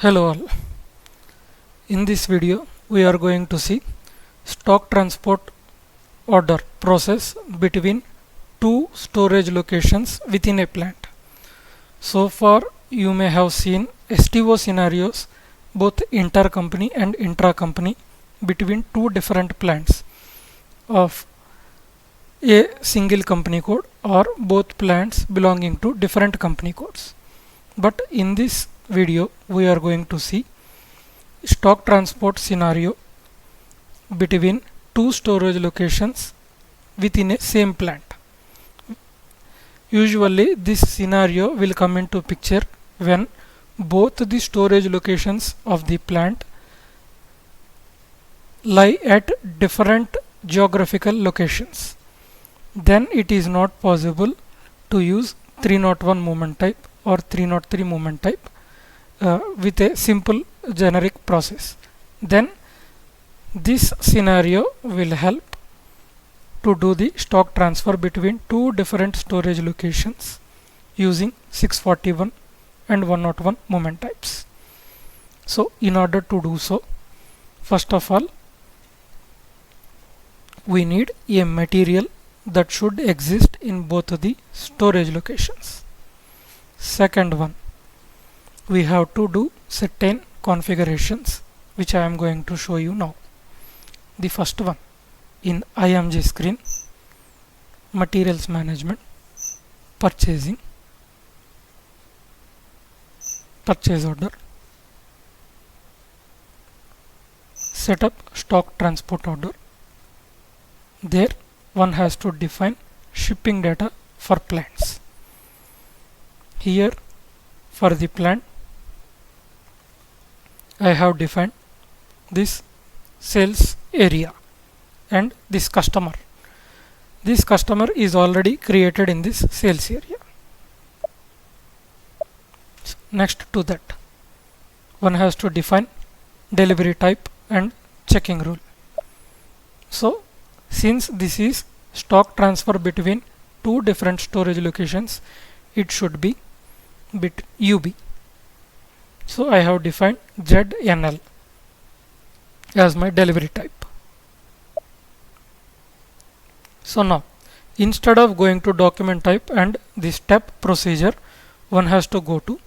Hello all. In this video we are going to see stock transport order process between two storage locations within a plant. So far you may have seen STO scenarios both intercompany and intra-company between two different plants of a single company code or both plants belonging to different company codes. But in this video we are going to see stock transport scenario between two storage locations within a same plant. Usually this scenario will come into picture when both the storage locations of the plant lie at different geographical locations. Then it is not possible to use 301 movement type or 303 movement type with a simple generic process. Then this scenario will help to do the stock transfer between two different storage locations using 641 and 101 movement types. So in order to do so, first of all we need a material that should exist in both of the storage locations. Second one, we have to do certain configurations which I am going to show you now. The first one, in IMG screen, materials management, purchasing, purchase order, set up stock transport order. There one has to define shipping data for plants. Here for the plant I have defined this sales area and this customer. This customer is already created in this sales area. Next to that, one has to define delivery type and checking rule. So since this is stock transfer between two different storage locations, it should be bit UB. So I have defined ZNL as my delivery type. So now instead of going to document type and the step procedure, one has to go to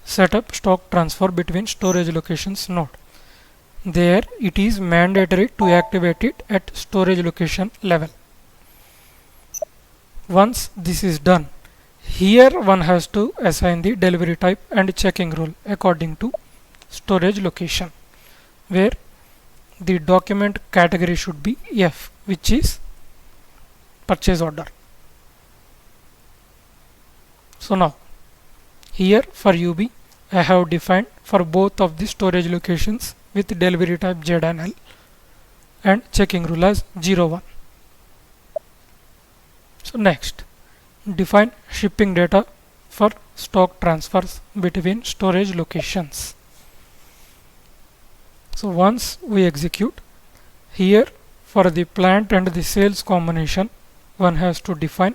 set up stock transfer between storage locations node. There it is mandatory to activate it at storage location level. Once this is done, here one has to assign the delivery type and checking rule according to storage location, where the document category should be F, which is purchase order. So now here for UB I have defined for both of the storage locations with delivery type ZNL and checking rule as 01. So next, define shipping data for stock transfers between storage locations. So once we execute, here for the plant and the sales combination, one has to define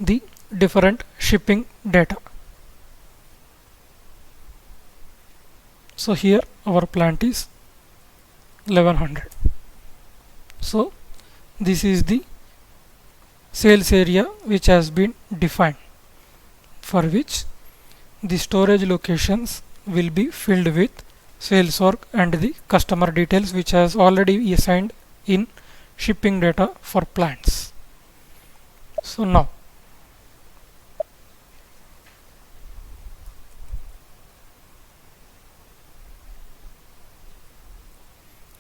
the different shipping data. So here our plant is 1100. So this is the sales area which has been defined, for which the storage locations will be filled with sales org and the customer details which has already assigned in shipping data for plants. So now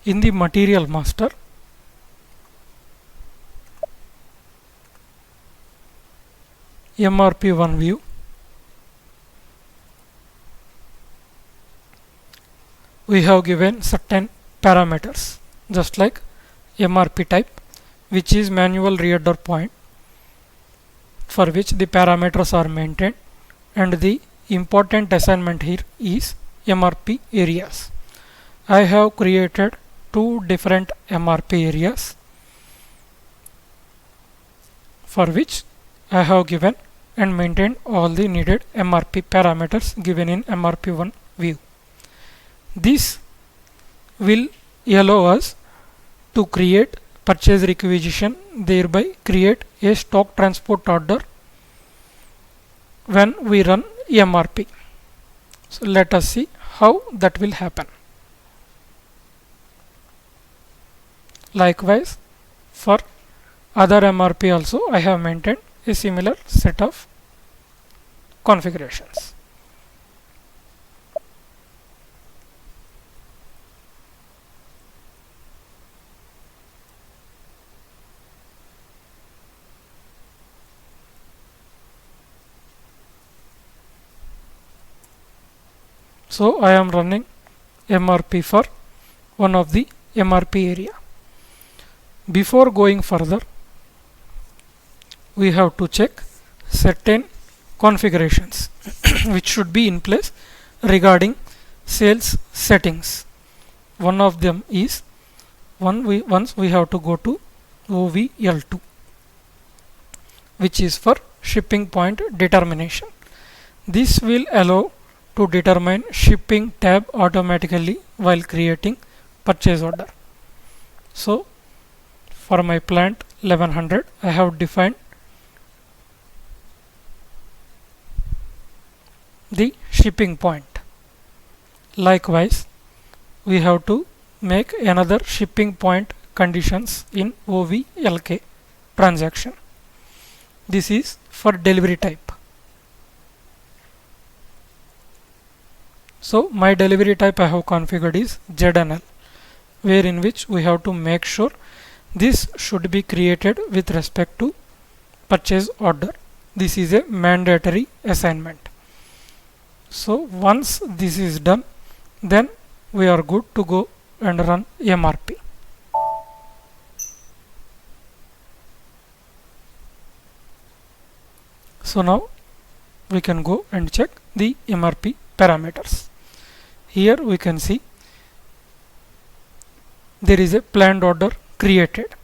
in the material master, MRP1 view, we have given certain parameters just like MRP type, which is manual reorder point, for which the parameters are maintained, and the important assignment here is MRP areas. I have created two different MRP areas, for which I have given and maintain all the needed MRP parameters given in MRP1 view. This will allow us to create purchase requisition, thereby create a stock transport order when we run MRP. So let us see how that will happen. Likewise, for other MRP also I have maintained a similar set of configurations. So I am running MRP for one of the MRP area. Before going further, we have to check certain configurations which should be in place regarding sales settings. One of them is once we have to go to OVL2, which is for shipping point determination. This will allow to determine shipping tab automatically while creating purchase order. So for my plant 1100, I have defined the shipping point. Likewise, we have to make another shipping point conditions in OVLK transaction. This is for delivery type. So my delivery type I have configured is ZNL, where in which we have to make sure this should be created with respect to purchase order. This is a mandatory assignment. So once this is done, then we are good to go and run MRP. So now we can go and check the MRP parameters. Here we can see there is a planned order created.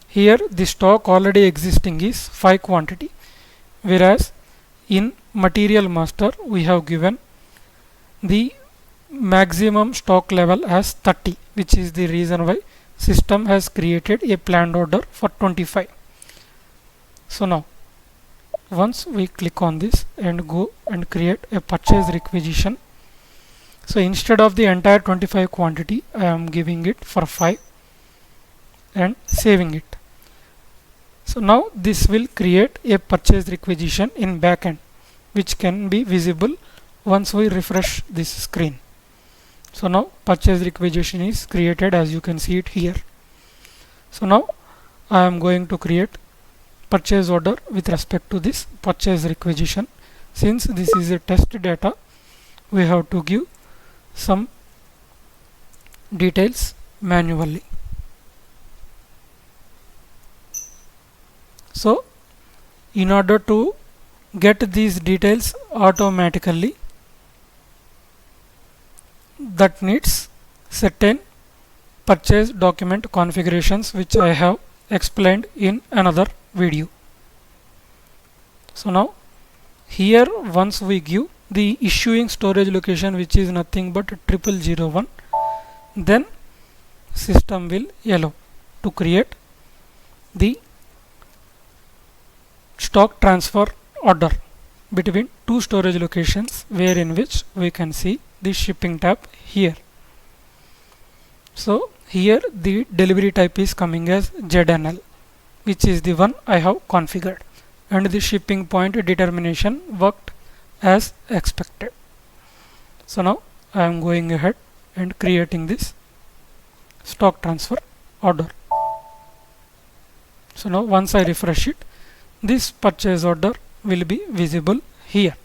Here the stock already existing is 5 quantity, whereas in material master we have given the maximum stock level as 30, which is the reason why system has created a planned order for 25. So now once we click on this and go and create a purchase requisition, so instead of the entire 25 quantity I am giving it for 5 and saving it. So now this will create a purchase requisition in backend, which can be visible once we refresh this screen. So now purchase requisition is created, as you can see it here. So now I am going to create purchase order with respect to this purchase requisition. Since this is a test data, we have to give some details manually. So in order to get these details automatically, that needs certain purchase document configurations, which I have explained in another video. So now here once we give the issuing storage location, which is nothing but 0001, then system will allow to create the stock transfer order between two storage locations, where in which we can see the shipping tab here. So here the delivery type is coming as ZNL, which is the one I have configured, and the shipping point determination worked as expected. So now I am going ahead and creating this stock transfer order. So now once I refresh it, this purchase order will be visible here.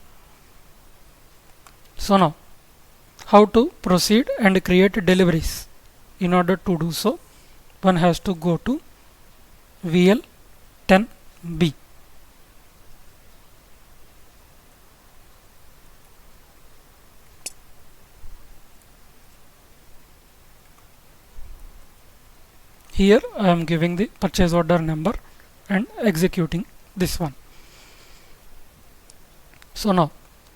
So now how to proceed and create deliveries? In order to do so, one has to go to VL10B. Here I am giving the purchase order number and executing this one. So now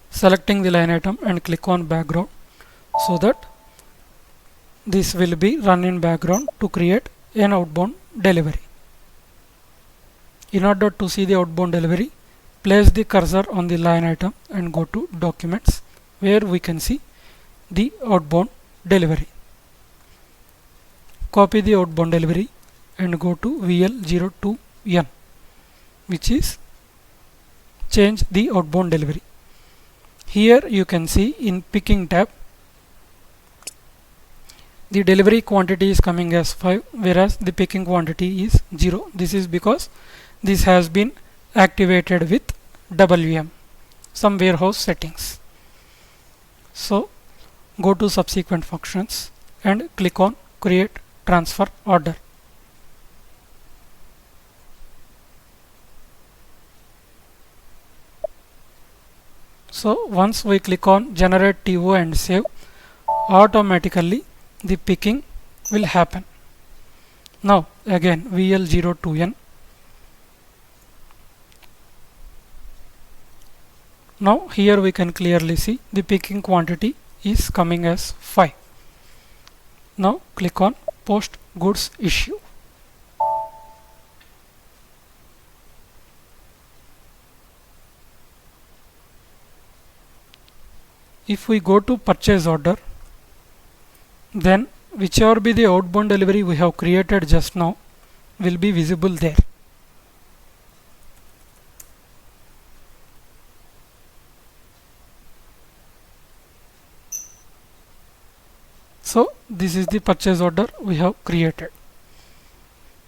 selecting the line item and click on background, so that this will be run in background to create an outbound delivery. In order to see the outbound delivery, place the cursor on the line item and go to documents, where we can see the outbound delivery. Copy the outbound delivery and go to VL02N, which is change the outbound delivery. Here you can see in picking tab, the delivery quantity is coming as 5, whereas the picking quantity is 0. This is because this has been activated with WM, some warehouse settings. So go to subsequent functions and click on create transfer order. So once we click on generate TO and save, automatically the picking will happen. Now again VL02N. Now here we can clearly see the picking quantity is coming as 5. Now click on post goods issue. If we go to purchase order, then whichever be the outbound delivery we have created just now will be visible there. So this is the purchase order we have created,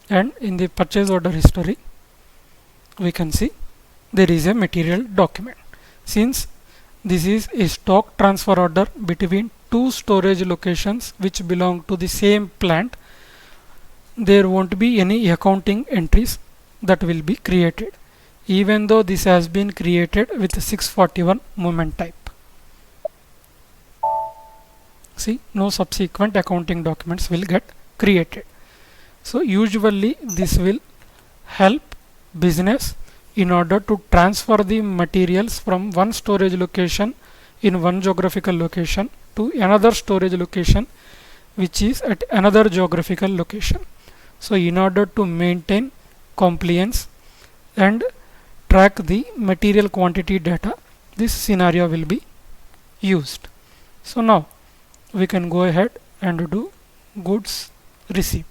and in the purchase order history we can see there is a material document. Since this is a stock transfer order between two storage locations which belong to the same plant, there won't be any accounting entries that will be created, even though this has been created with 641 movement type. See, no subsequent accounting documents will get created. So usually this will help business in order to transfer the materials from one storage location in one geographical location to another storage location which is at another geographical location. So in order to maintain compliance and track the material quantity data, this scenario will be used. So now we can go ahead and do goods receipt.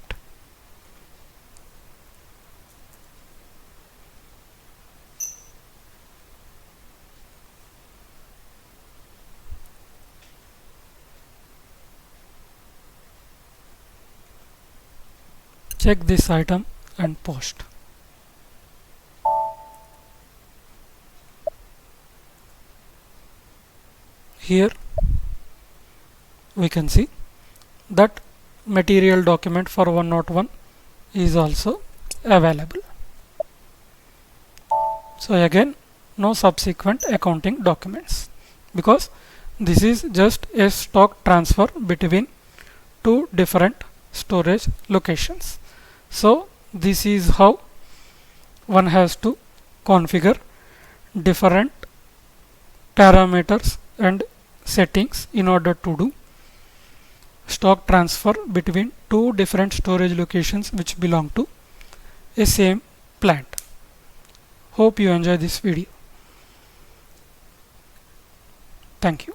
Check this item and post. Here we can see that material document for 101 is also available. So again, no subsequent accounting documents, because this is just a stock transfer between two different storage locations. So this is how one has to configure different parameters and settings in order to do stock transfer between two different storage locations which belong to a same plant. Hope you enjoy this video. Thank you.